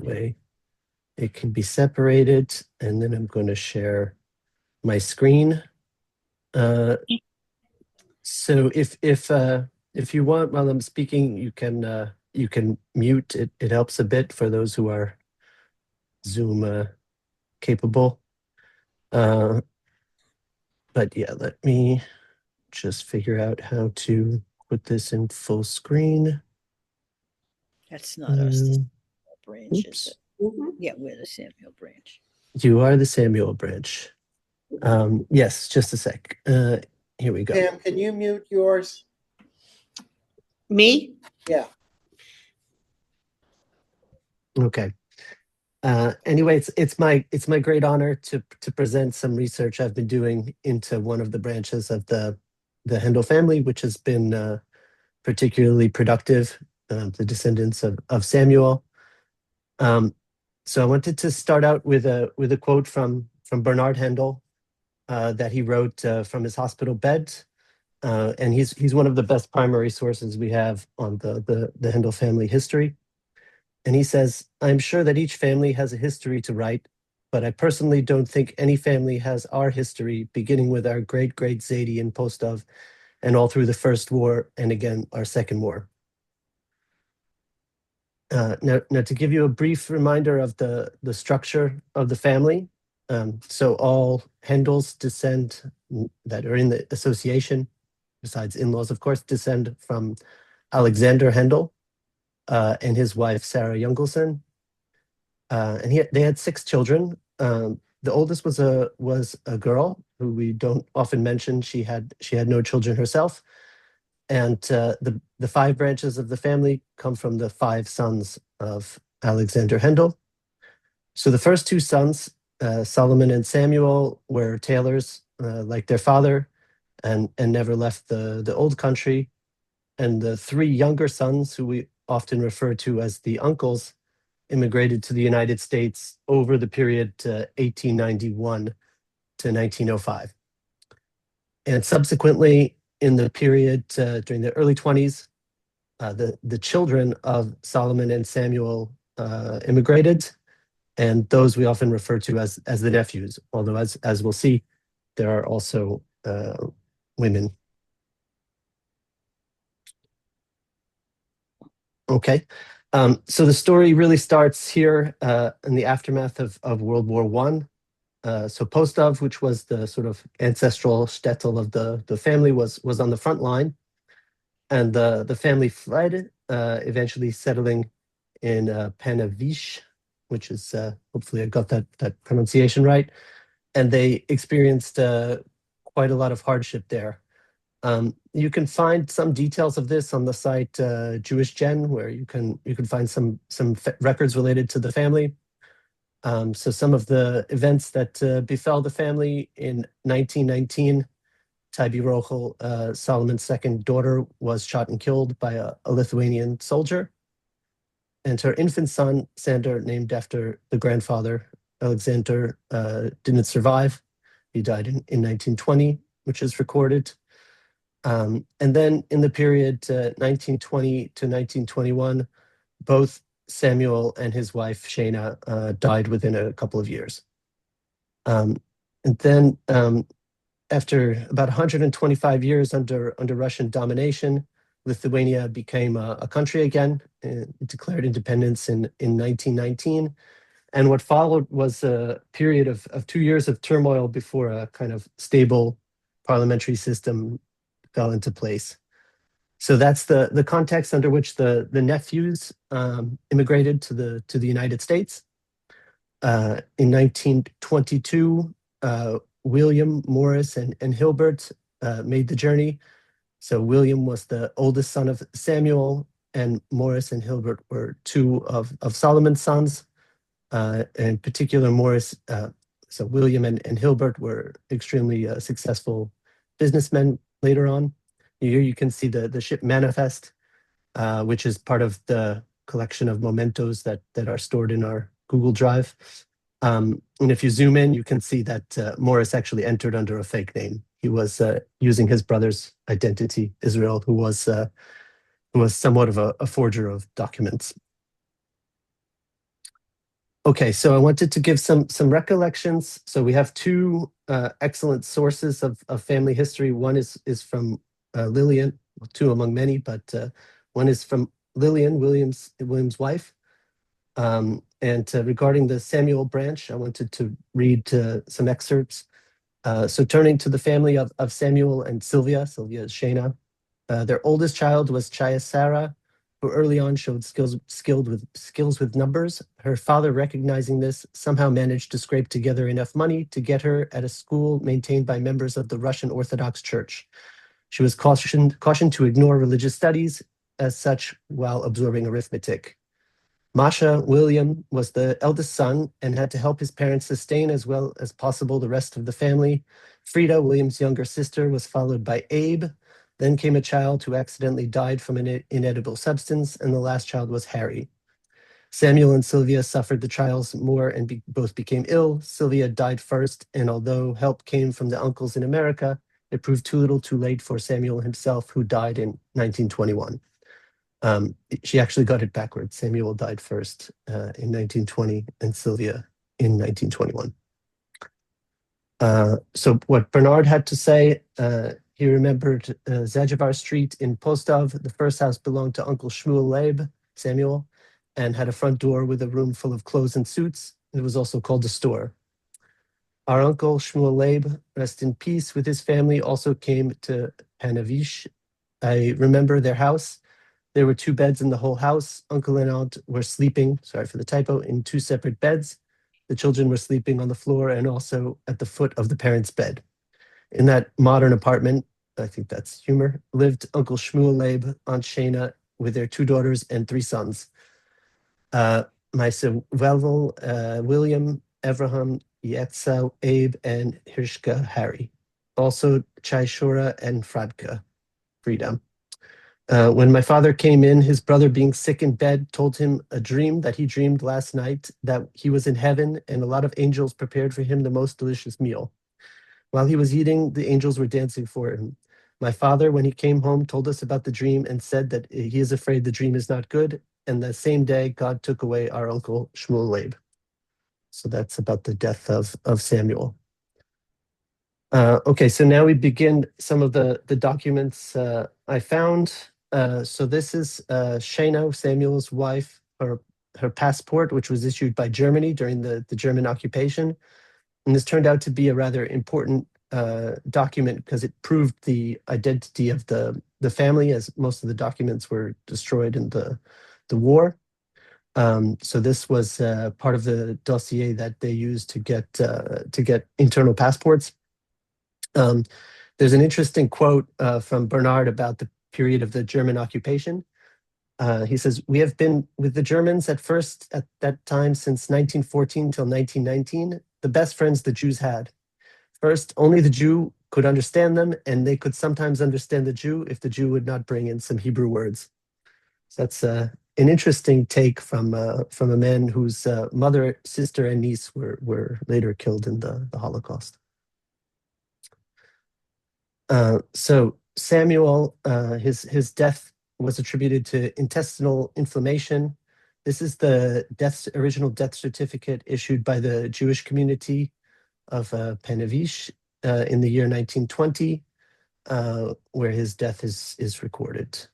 That way it can be separated, and then I'm going to share my screen. So if you want, while I'm speaking, you can mute. It helps a bit for those who are Zoom capable. But yeah, let me just figure out how to put this in full screen. That's not us, the branch, is it? Yeah, we're the Samuel branch. You are the Samuel branch. Yes, just a sec. Here we go. Pam, can you mute yours? Me? Yeah. Okay. Anyway, it's my great honor to present some research I've been doing into one of the branches of the Handel family, which has been particularly productive, the descendants of Samuel. So I wanted to start out with a quote from Bernard Handel that he wrote from his hospital bed, and he's one of the best primary sources we have on the Handel family history. And he says, "I'm sure that each family has a history to write, but I personally don't think any family has our history, beginning with our great-great Zadie and Postov, and all through the First War, and again, our Second War." Now, to give you a brief reminder of the structure of the family, so all Handels descend that are in the association, besides in-laws, of course, descend from Alexander Handel and his wife, Sarah Jungelson. And they had 6 children. The oldest was a girl who we don't often mention. She had no children herself. And the 5 branches of the family come from the 5 sons of Alexander Handel. So the first 2 sons, Solomon and Samuel, were tailors like their father, and never left the old country. And the 3 younger sons, who we often refer to as the uncles, immigrated to the United States over the period 1891 to 1905. And subsequently, in the period during the early 20s, the children of Solomon and Samuel immigrated, and those we often refer to as the nephews, although as we'll see, there are also women. Okay, so the story really starts here in the aftermath of World War I. So Postov, which was the sort of ancestral shtetl of the family, was on the front line, and the family fled, eventually settling in Panavish, which is hopefully I got that pronunciation right, and they experienced quite a lot of hardship there. You can find some details of this on the site Jewish Gen, where you can find some records related to the family. So some of the events that befell the family in 1919, Taibi Rochel, Solomon's second daughter, was shot and killed by a Lithuanian soldier. And her infant son, Sander, named after the grandfather, Alexander, didn't survive. He died in 1920, which is recorded. And then in the period 1920 to 1921, both Samuel and his wife, Shana, died within a couple of years. And then after about 125 years under Russian domination, Lithuania became a country again. It declared independence in 1919. And what followed was a period of 2 years of turmoil before a kind of stable parliamentary system fell into place. So that's the context under which the nephews immigrated to the United States. In 1922, William, Morris, and Hilbert made the journey. So William was the oldest son of Samuel, and Morris and Hilbert were 2 of Solomon's sons. In particular, Morris, so William and Hilbert were extremely successful businessmen later on. Here you can see the ship Manifest, which is part of the collection of mementos that are stored in our Google Drive. And if you zoom in, you can see that Morris actually entered under a fake name. He was using his brother's identity, Israel, who was somewhat of a forger of documents. Okay, so I wanted to give some recollections. So we have two excellent sources of family history. One is from Lillian, two among many, but one is from Lillian, William's wife. And regarding the Samuel branch, I wanted to read some excerpts. So turning to the family of Samuel and Sylvia is Shana. Their oldest child was Chayasara, who early on showed skills with numbers. Her father, recognizing this, somehow managed to scrape together enough money to get her at a school maintained by members of the Russian Orthodox Church. She was cautioned to ignore religious studies as such while absorbing arithmetic. Masha William was the eldest son and had to help his parents sustain as well as possible the rest of the family. Frida, William's younger sister, was followed by Abe. Then came a child who accidentally died from an inedible substance, and the last child was Harry. Samuel and Sylvia suffered the trials more and both became ill. Sylvia died first, and although help came from the uncles in America, it proved too little too late for Samuel himself, who died in 1921. She actually got it backwards. Samuel died first in 1920 and Sylvia in 1921. So what Bernard had to say, he remembered Zajavar Street in Postov. The first house belonged to Uncle Shmuel Leib, Samuel, and had a front door with a room full of clothes and suits. It was also called a store. Our uncle Shmuel Leib, rest in peace, with his family also came to Panavish. I remember their house. There were two beds in the whole house. Uncle and aunt were sleeping, sorry for the typo, in two separate beds. The children were sleeping on the floor and also at the foot of the parents' bed. In that modern apartment, I think that's humor, lived Uncle Shmuel Leib, Aunt Shana, with their two daughters and three sons. My son William, Avraham, Yetzel, Abe, and Hirschka Harry. Also Chai Shora and Fradka, Frida. When my father came in, his brother, being sick in bed, told him a dream that he dreamed last night, that he was in heaven and a lot of angels prepared for him the most delicious meal. While he was eating, the angels were dancing for him. My father, when he came home, told us about the dream and said that he is afraid the dream is not good. And that same day, God took away our uncle Shmuel Leib. So that's about the death of Samuel. Okay, so now we begin some of the documents I found. So this is Shana, Samuel's wife, her passport, which was issued by Germany during the German occupation. And this turned out to be a rather important document because it proved the identity of the family, as most of the documents were destroyed in the war. So this was part of the dossier that they used to get internal passports. There's an interesting quote from Bernard about the period of the German occupation. He says, "We have been with the Germans at first at that time since 1914 till 1919, the best friends the Jews had. First, only the Jew could understand them, and they could sometimes understand the Jew if the Jew would not bring in some Hebrew words." So that's an interesting take from a man whose mother, sister, and niece were later killed in the Holocaust. So Samuel, his death was attributed to intestinal inflammation. This is the original death certificate issued by the Jewish community of Panavish in the year 1920, where his death is recorded.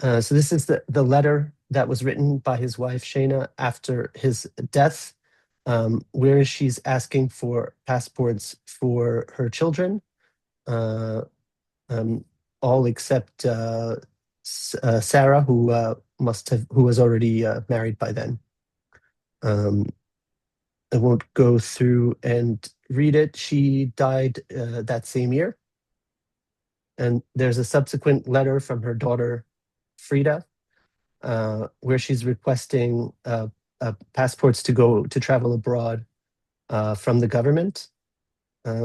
So this is the letter that was written by his wife Shana after his death, where she's asking for passports for her children, all except Sarah, who was already married by then. I won't go through and read it. She died that same year. And there's a subsequent letter from her daughter, Frida, where she's requesting passports to travel abroad from the government.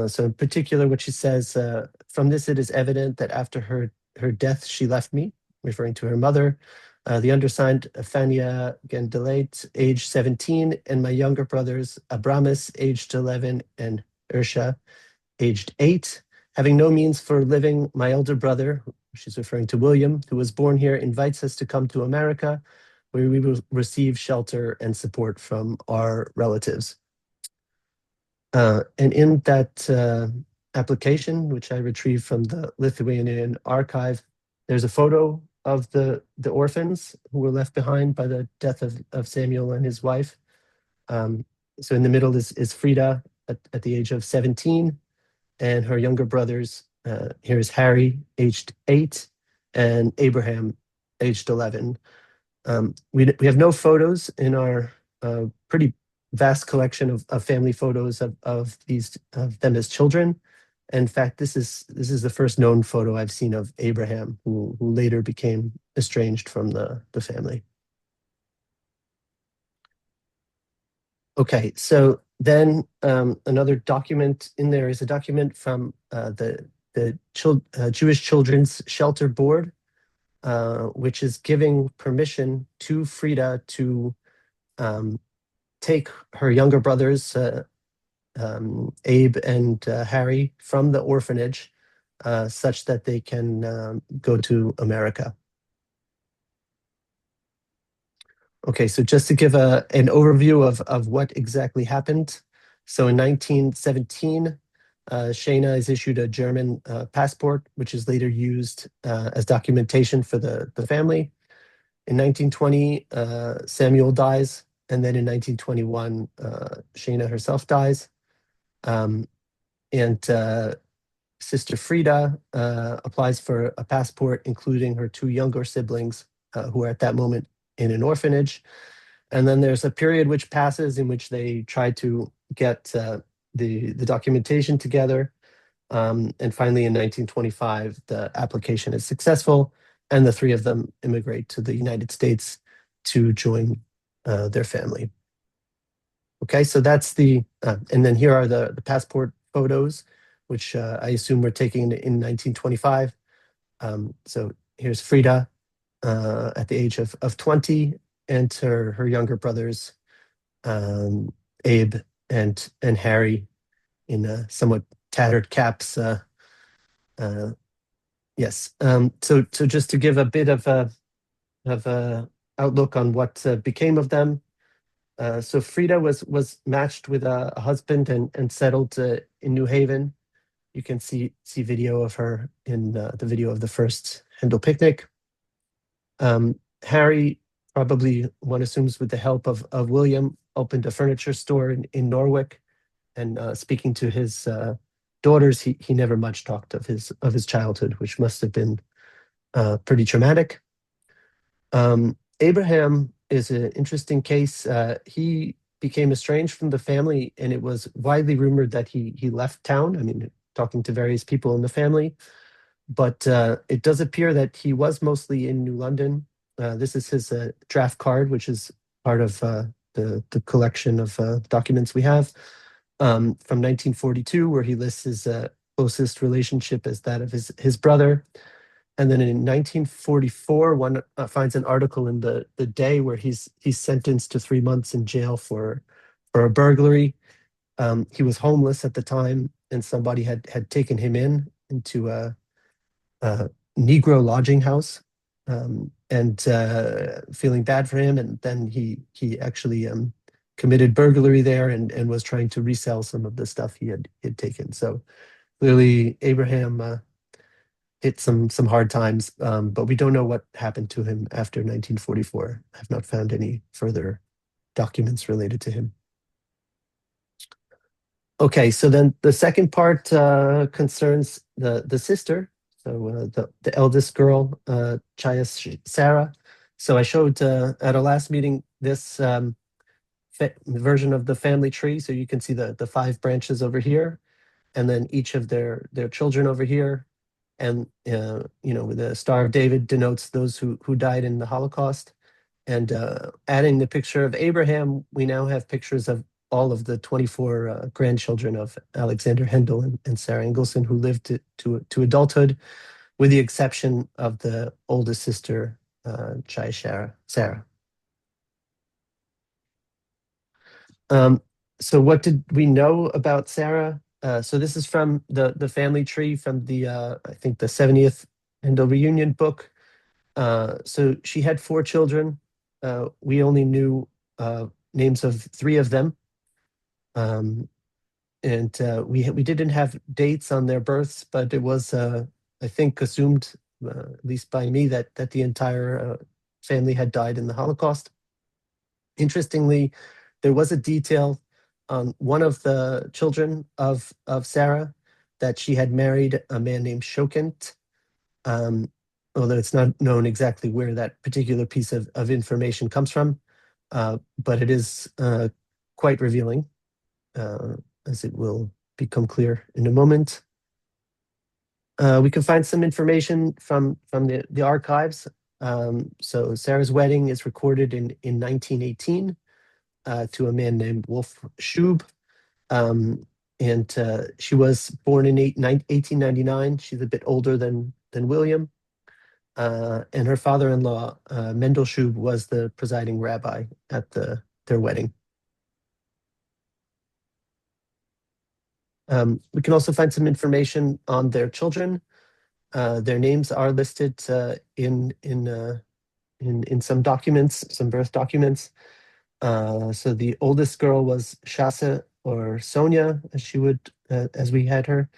So in particular, what she says, from this it is evident that after her death, she left me, referring to her mother, the undersigned Fania Gendelait, age 17, and my younger brothers, Abramis, aged 11, and Ursha, aged 8. Having no means for living, my elder brother, she's referring to William, who was born here, invites us to come to America. where we will receive shelter and support from our relatives. And in that application, which I retrieved from the Lithuanian archive, there's a photo of the orphans who were left behind by the death of Samuel and his wife. So in the middle is Frida at the age of 17, and her younger brothers. Here is Harry, aged 8, and Abraham, aged 11. We have no photos in our pretty vast collection of family photos of them as children. In fact, this is the first known photo I've seen of Abraham, who later became estranged from the family. Okay, so then another document in there is a document from the Jewish Children's Shelter Board, which is giving permission to Frida to take her younger brothers, Abe and Harry, from the orphanage such that they can go to America. Okay, so just to give an overview of what exactly happened. So in 1917, Shayna is issued a German passport, which is later used as documentation for the family. In 1920, Samuel dies, and then in 1921, Shayna herself dies. And Sister Frida applies for a passport, including her two younger siblings, who are at that moment in an orphanage. And then there's a period which passes in which they try to get the documentation together. And finally, in 1925, the application is successful, and the three of them immigrate to the United States to join their family. Okay, so that's and then here are the passport photos, which I assume were taken in 1925. So here's Frida at the age of 20, and her younger brothers, Abe and Harry, in somewhat tattered caps. Yes. So just to give a bit of a outlook on what became of them. So Frida was matched with a husband and settled in New Haven. You can see video of her in the video of the first Handel picnic. Harry, probably one assumes with the help of William, opened a furniture store in Norwich, and speaking to his daughters, he never much talked of his childhood, which must have been pretty traumatic. Abraham is an interesting case. He became estranged from the family, and it was widely rumored that he left town. I mean, talking to various people in the family, but it does appear that he was mostly in New London. This is his draft card, which is part of the collection of documents we have from 1942, where he lists his closest relationship as that of his brother. And then in 1944, one finds an article in the Day where he's sentenced to 3 months in jail for a burglary. He was homeless at the time, and somebody had taken him into a Negro lodging house, and feeling bad for him. And then he actually committed burglary there and was trying to resell some of the stuff he had taken. So clearly, Abraham hit some hard times, but we don't know what happened to him after 1944. I have not found any further documents related to him. Okay, so then the second part concerns the sister, so the eldest girl, Chaya Sarah. So I showed at our last meeting this version of the family tree. So you can see the 5 branches over here, and then each of their children over here. And the Star of David denotes those who died in the Holocaust. And adding the picture of Abraham, we now have pictures of all of the 24 grandchildren of Alexander Handel and Sarah Engelson, who lived to adulthood, with the exception of the oldest sister, Chaya Sarah. So what did we know about Sarah? So this is from the family tree from the I think the 70th Handel reunion book. So she had 4 children. we only knew names of three of them. And we didn't have dates on their births, but it was, I think, assumed, at least by me, that the entire family had died in the Holocaust. Interestingly, there was a detail on one of the children of Sarah that she had married a man named Shokent, although it's not known exactly where that particular piece of information comes from, but it is quite revealing, as it will become clear in a moment. We can find some information from the archives. So Sarah's wedding is recorded in 1918 to a man named Wolf Schub. And she was born in 1899. She's a bit older than William. And her father-in-law, Mendel Schub, was the presiding rabbi at their wedding. We can also find some information on their children. Their names are listed in some documents, some birth documents. So the oldest girl was Shasa, or Sonia, as we had her.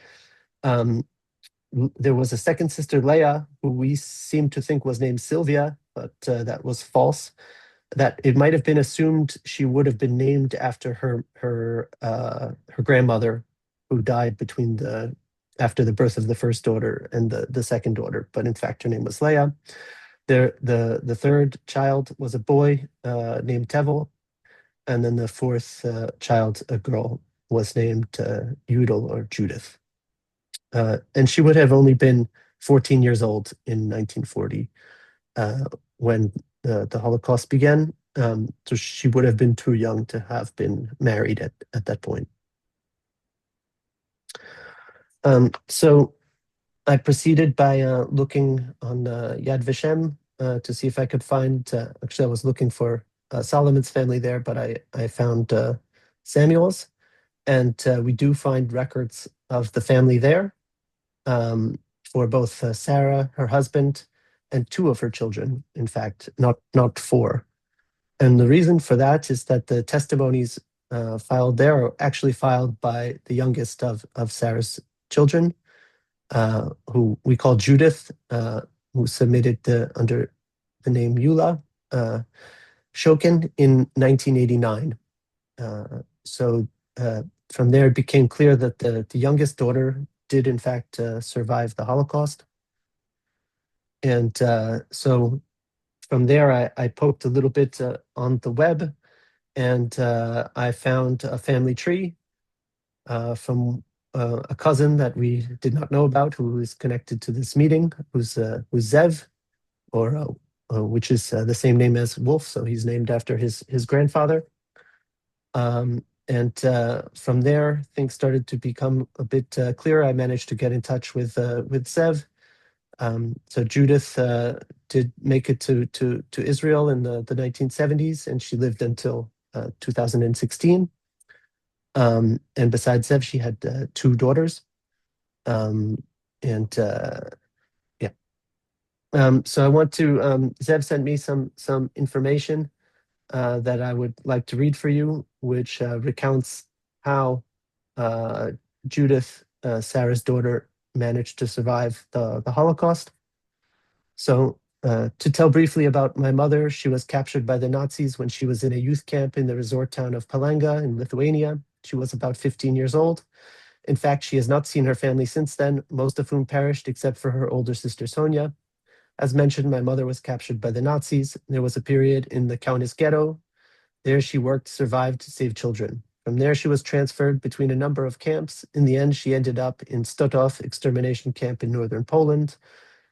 There was a second sister, Leah, who we seem to think was named Sylvia, but that was false. That it might have been assumed she would have been named after her grandmother, who died after the birth of the first daughter and the second daughter. But in fact, her name was Leah. The third child was a boy named Tevel, and then the fourth child, a girl, was named Udal, or Judith. And she would have only been 14 years old in 1940 when the Holocaust began. So she would have been too young to have been married at that point. So I proceeded by looking on Yad Vashem to see if I could find, actually I was looking for Solomon's family there, but I found Samuel's, and we do find records of the family there, for both Sarah, her husband, and two of her children, in fact, not four. And the reason for that is that the testimonies filed there are actually filed by the youngest of Sarah's children, who we call Judith, who submitted under the name Eula Shokin in 1989. So from there, it became clear that the youngest daughter did, in fact, survive the Holocaust. And so from there, I poked a little bit on the web, and I found a family tree from a cousin that we did not know about, who is connected to this meeting, who's Zev, or which is the same name as Wolf, so he's named after his grandfather. And from there, things started to become a bit clearer. I managed to get in touch with Zev. So Judith did make it to Israel in the 1970s, and she lived until 2016. And besides Zev, she had two daughters. And yeah. So I want to, Zev sent me some information that I would like to read for you, which recounts how Judith, Sarah's daughter, managed to survive the Holocaust. So to tell briefly about my mother, she was captured by the Nazis when she was in a youth camp in the resort town of Palanga in Lithuania. She was about 15 years old. In fact, she has not seen her family since then, most of whom perished except for her older sister Sonia. As mentioned, my mother was captured by the Nazis. There was a period in the Kaunas ghetto. There she worked, survived to save children. From there, she was transferred between a number of camps. In the end, she ended up in Stotov extermination camp in northern Poland.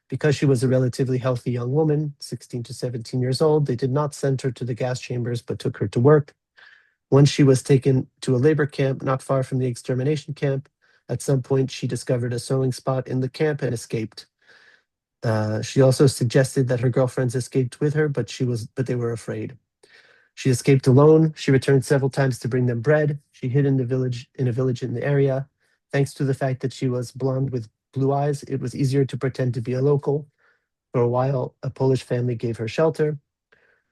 Because she was a relatively healthy young woman, 16 to 17 years old, they did not send her to the gas chambers, but took her to work. Once she was taken to a labor camp not far from the extermination camp, at some point she discovered a sewing spot in the camp and escaped. She also suggested that her girlfriends escaped with her, but they were afraid. She escaped alone. She returned several times to bring them bread. She hid in a village in the area. Thanks to the fact that she was blonde with blue eyes, it was easier to pretend to be a local. For a while, a Polish family gave her shelter.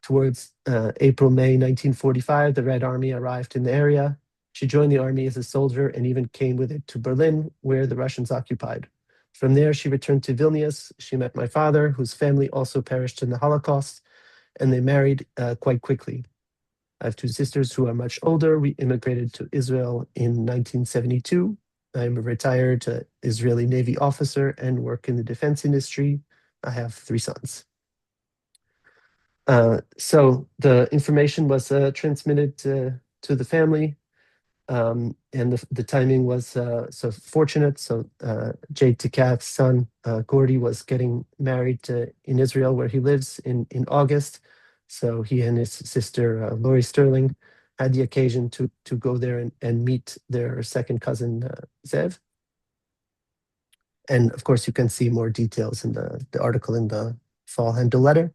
Towards April-May 1945, the Red Army arrived in the area. She joined the army as a soldier and even came with it to Berlin, where the Russians occupied. From there, she returned to Vilnius. She met my father, whose family also perished in the Holocaust, and they married quite quickly. I have two sisters who are much older. We immigrated to Israel in 1972. I'm a retired Israeli Navy officer and work in the defense industry. I have three sons. So the information was transmitted to the family, and the timing was so fortunate. So Jade Tikat's son, Gordy, was getting married in Israel, where he lives, in August. So he and his sister, Lori Sterling, had the occasion to go there and meet their second cousin, Zev. And of course, you can see more details in the article in the Fall Handle letter.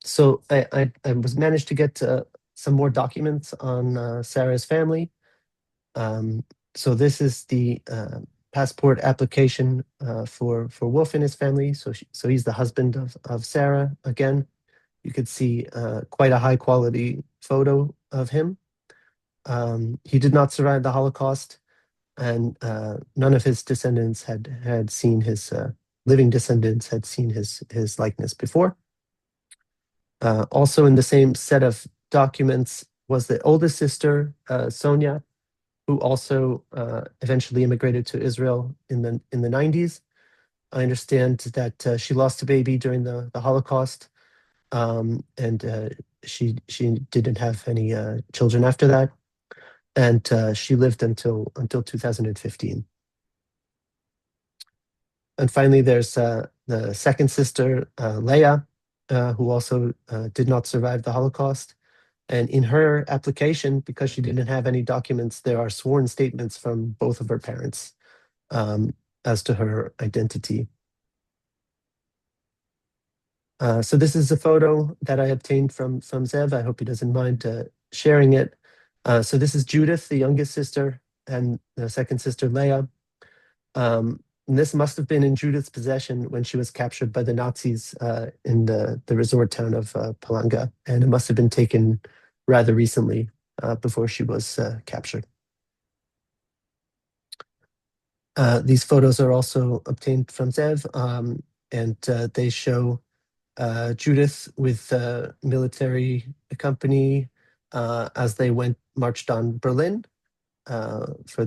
So I was managed to get some more documents on Sarah's family. So this is the passport application for Wolf and his family. So he's the husband of Sarah. Again, you could see quite a high quality photo of him. He did not survive the Holocaust, and none of his descendants had seen his living descendants had seen his likeness before. Also in the same set of documents was the oldest sister, Sonia, who also eventually immigrated to Israel in the 90s. I understand that she lost a baby during the Holocaust, and she didn't have any children after that, and she lived until 2015. And finally, there's the second sister, Leah, who also did not survive the Holocaust. And in her application, because she didn't have any documents, there are sworn statements from both of her parents as to her identity. So this is a photo that I obtained from Zev. I hope he doesn't mind sharing it. So this is Judith, the youngest sister, and the second sister, Leah. And this must have been in Judith's possession when she was captured by the Nazis in the resort town of Palanga, and it must have been taken rather recently before she was captured. These photos are also obtained from Zev, and they show Judith with military company as they marched on Berlin for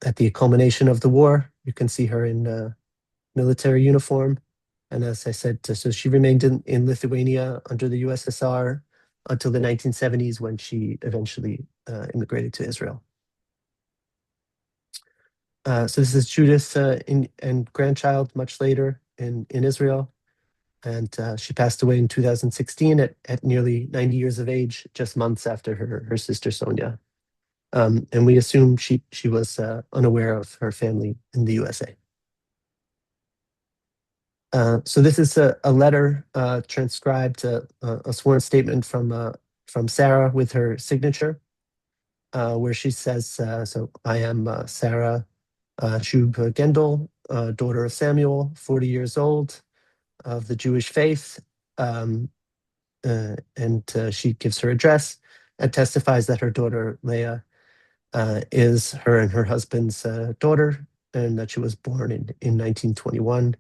at the culmination of the war. You can see her in military uniform. And as I said, so she remained in Lithuania under the USSR until the 1970s, when she eventually immigrated to Israel. So this is Judith and grandchild much later in Israel. And she passed away in 2016 at nearly 90 years of age, just months after her sister Sonia. And we assume she was unaware of her family in the USA. So this is a letter transcribed, a sworn statement from Sarah with her signature, where she says, so I am Sarah Shub Gendel, daughter of Samuel, 40 years old, of the Jewish faith. And she gives her address and testifies that her daughter Leah is her and her husband's daughter, and that she was born in 1921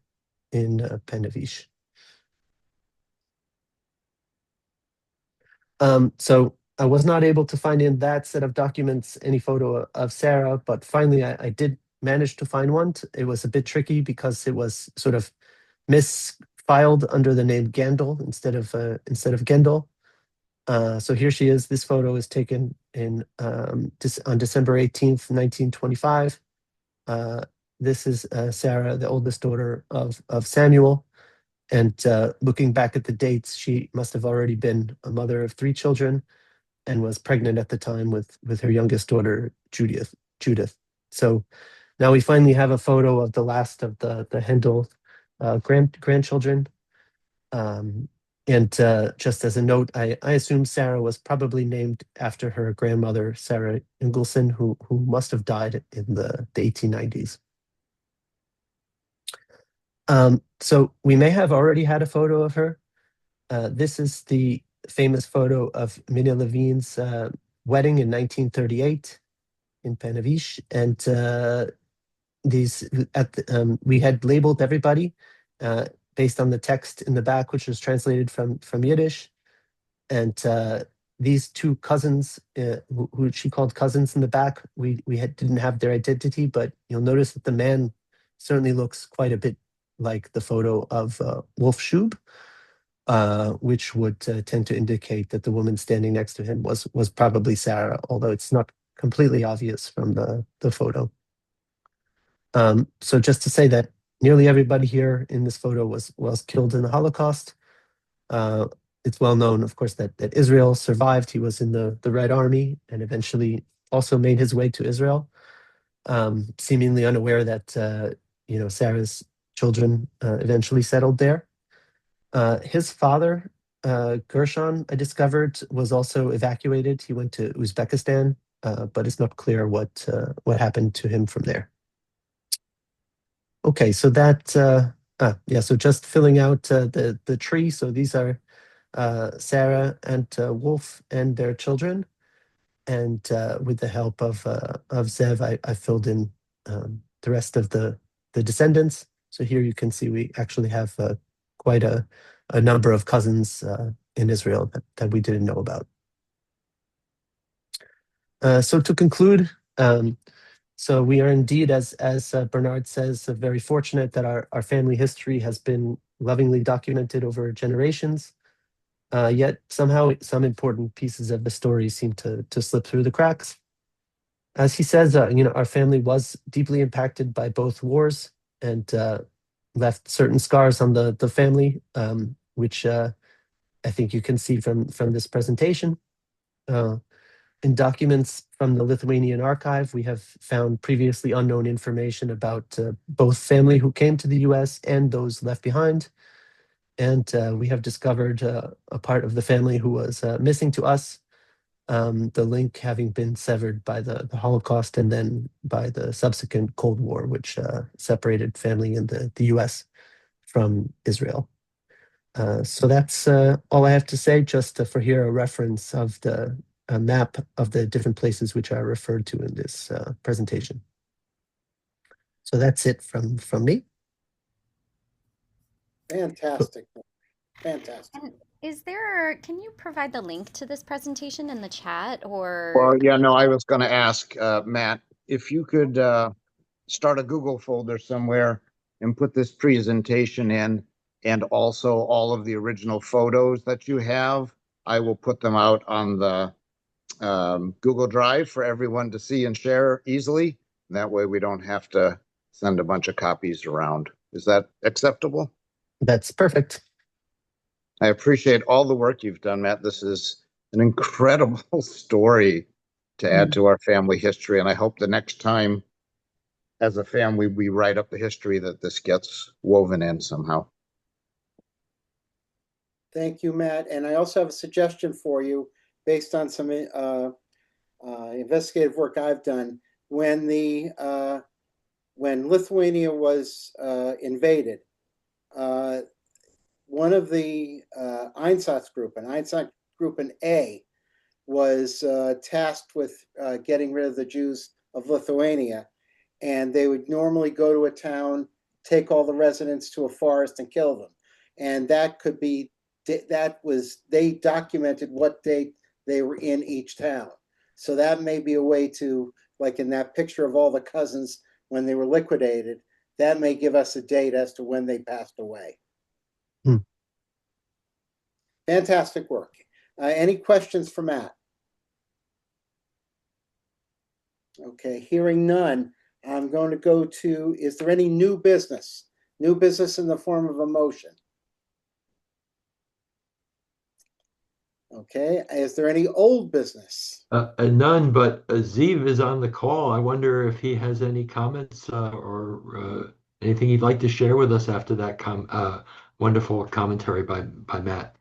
in Penavish. So I was not able to find in that set of documents any photo of Sarah, but finally I did manage to find one. It was a bit tricky because it was sort of misfiled under the name Gandel instead of Gendel. So here she is. This photo is taken on December 18th, 1925. This is Sarah, the oldest daughter of Samuel. And looking back at the dates, she must have already been a mother of three children and was pregnant at the time with her youngest daughter, Judith. So now we finally have a photo of the last of the Hendel grandchildren. And just as a note, I assume Sarah was probably named after her grandmother, Sarah Ingelson, who must have died in the 1890s. So we may have already had a photo of her. This is the famous photo of Minna Levine's wedding in 1938 in Panavish, and these we had labeled everybody uh, based on the text in the back, which was translated from Yiddish, and these two cousins, who she called cousins in the back, didn't have their identity, but you'll notice that the man certainly looks quite a bit like the photo of Wolf Schub, which would tend to indicate that the woman standing next to him was probably Sarah, although it's not completely obvious from the photo. So just to say that nearly everybody here in this photo was killed in the Holocaust. Uh, it's well known, of course, that Israel survived. He was in the Red Army and eventually also made his way to Israel, seemingly unaware that Sarah's children eventually settled there. His father, Gershon, I discovered, was also evacuated. He went to Uzbekistan, but it's not clear what happened to him from there. Okay, so so just filling out the tree. So these are Sarah and Wolf and their children, and with the help of Zev, I filled in the rest of the descendants. So here you can see we actually have quite a number of cousins in Israel that we didn't know about. So to conclude, so we are indeed, as Bernard says, very fortunate that our family history has been lovingly documented over generations. Yet somehow some important pieces of the story seem to slip through the cracks. As he says, our family was deeply impacted by both wars and left certain scars on the family, which I think you can see from this presentation. In documents from the Lithuanian archive, we have found previously unknown information about both family who came to the US and those left behind. And we have discovered a part of the family who was missing to us, the link having been severed by the Holocaust and then by the subsequent Cold War, which separated family in the US from Israel. So that's all I have to say, just for here a reference of the map of the different places which are referred to in this presentation. So that's it from me. Fantastic. Fantastic. And can you provide the link to this presentation in the chat or? Well, yeah, no, I was going to ask Matt, if you could start a Google folder somewhere and put this presentation in, and also all of the original photos that you have. I will put them out on the Google Drive for everyone to see and share easily. That way we don't have to send a bunch of copies around. Is that acceptable? That's perfect. I appreciate all the work you've done, Matt. This is an incredible story to add to our family history. And I hope the next time as a family we write up the history that this gets woven in somehow. Thank you, Matt. And I also have a suggestion for you based on some investigative work I've done. When Lithuania was invaded, one of the Einsatzgruppen A, was tasked with getting rid of the Jews of Lithuania. And they would normally go to a town, take all the residents to a forest and kill them. And they documented what date they were in each town. So that may be a way to, like in that picture of all the cousins when they were liquidated, that may give us a date as to when they passed away. Fantastic work. Any questions for Matt? Okay, hearing none, I'm going to go to, is there any new business? New business in the form of a motion? Okay, is there any old business? None, but Ziv is on the call. I wonder if he has any comments or anything he'd like to share with us after that wonderful commentary by Matt.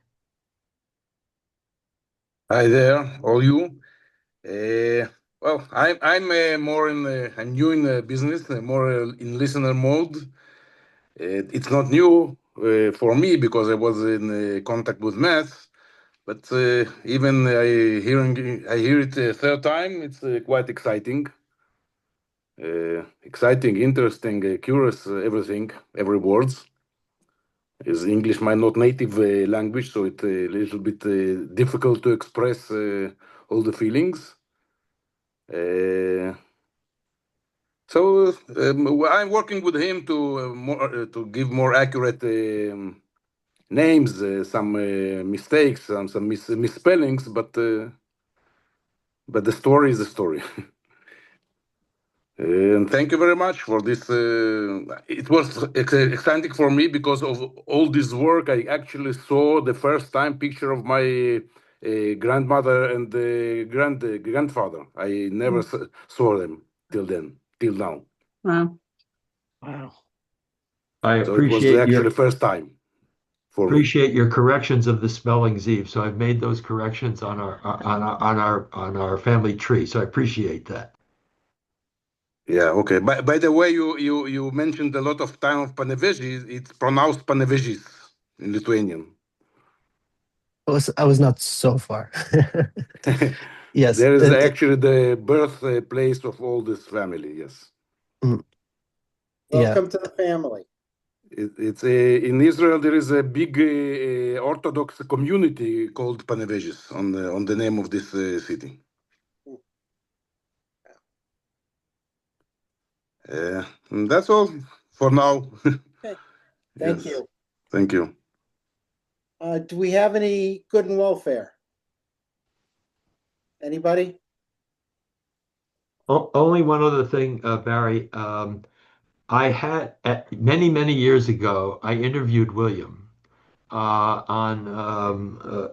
Hi there, all you. Well, I'm more I'm new in the business, more in listener mode. It's not new for me because I was in contact with math, but even I hear it a third time. It's quite exciting, interesting, curious, everything, every words. Is English my not native language, so it's a little bit difficult to express all the feelings. So I'm working with him to give more accurate names, some mistakes, some misspellings, but the story is the story. And thank you very much for this. It was exciting for me because of all this work. I actually saw the first time picture of my grandmother and grandfather. I never saw them till now. Wow. Wow. I So it was appreciate actually your the first time for me. appreciate your corrections of the spelling, Zeev. So I've made those corrections on our family tree. So I appreciate that. Yeah, okay. By the way, you mentioned a lot of time of Panevėžys. It's pronounced Panevėžys in Lithuanian. I was not so far. Yes. There is actually the birthplace of all this family. Yes. Welcome to the family. It's in Israel. There is a big Orthodox community called Panevėžys on the name of this city. That's all for now. Okay. Thank Yes. you. Thank you. Do we have any good and welfare? Anybody? Only one other thing, Barry. I had many years ago, I interviewed William on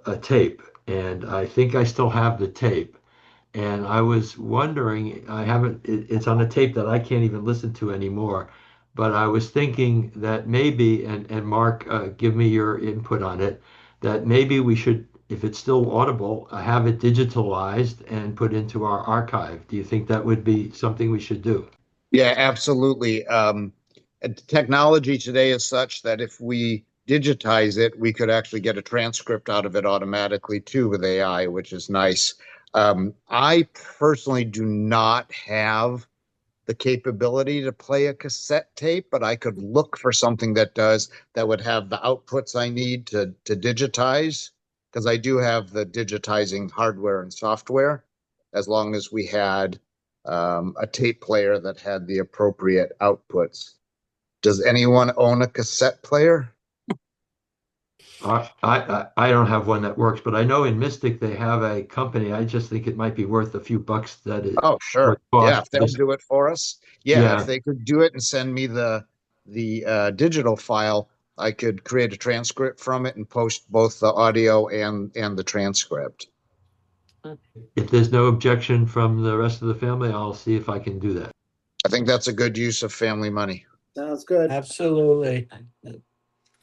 a tape, and I think I still have the tape. And I was wondering, it's on a tape that I can't even listen to anymore. But I was thinking that maybe, and Mark, give me your input on it, that maybe we should, if it's still audible, have it digitalized and put into our archive. Do you think that would be something we should do? Yeah, absolutely. Technology today is such that if we digitize it, we could actually get a transcript out of it automatically too with AI, which is nice. I personally do not have the capability to play a cassette tape, but I could look for something that would have the outputs I need to digitize, because I do have the digitizing hardware and software, as long as we had a tape player that had the appropriate outputs. Does anyone own a cassette player? I don't have one that works, but I know in Mystic they have a company. I just think it might be worth a few bucks that it Oh, sure. would cost. Yeah, if they'll do it for us. Yeah, Yeah. if they could do it and send me the digital file, I could create a transcript from it and post both the audio and the transcript. If there's no objection from the rest of the family, I'll see if I can do that. I think that's a good use of family money. Sounds good. Absolutely.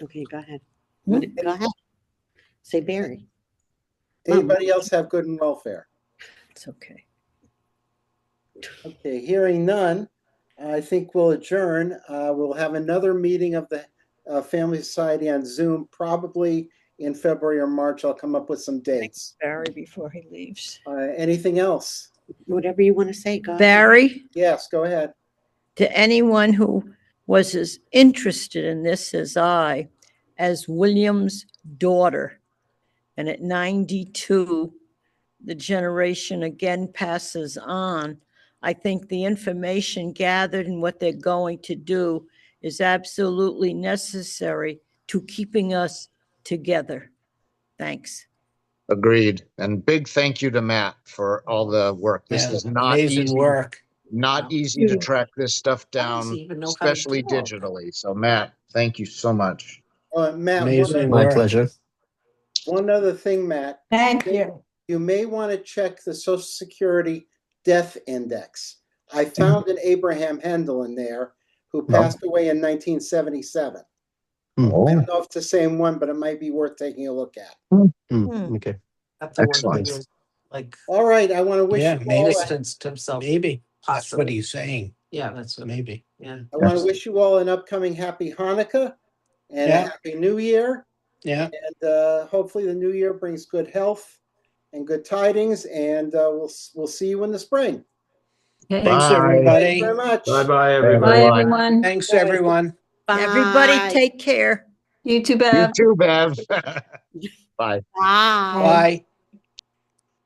Okay, go ahead. Go ahead. Say Barry. Anybody else have good and welfare? It's okay. Okay, hearing none, I think we'll adjourn. We'll have another meeting of the Family Society on Zoom, probably in February or March. I'll come up with some dates. Barry before he leaves. Anything else? Whatever you want to say, go ahead. Barry, Yes, go ahead. to anyone who was as interested in this as I, as William's daughter, and at 92, the generation again passes on. I think the information gathered and what they're going to do is absolutely necessary to keeping us together. Thanks. Agreed. And big thank you to Matt for all the work. This is not amazing easy. work. Not easy to track this stuff down, especially digitally. So Matt, thank you so much. Matt, Amazing My work. pleasure. one other thing, Matt. Thank you. You may want to check the Social Security death index. I found an Abraham Hendel in there who passed away in 1977. I don't know if it's the same one, but it might be worth taking a look at. Okay. That's the one Excellent. who was like, All right, I want to wish yeah, you made all a sense to himself. Maybe. That's what he's saying. Yeah, that's maybe. Yeah. I want to wish you all an upcoming happy Hanukkah and a Yeah. happy New Year. Yeah. And hopefully the new year brings good health and good tidings. And we'll see you in the spring. Okay. Thanks, Bye. Thank you everybody. very much. Bye-bye, Bye, everybody. Bye, everyone. everyone. Thanks, Bye. everyone. Everybody Bye. take care. You too, You Bev. too, Bev. Bye. Bye. Bye.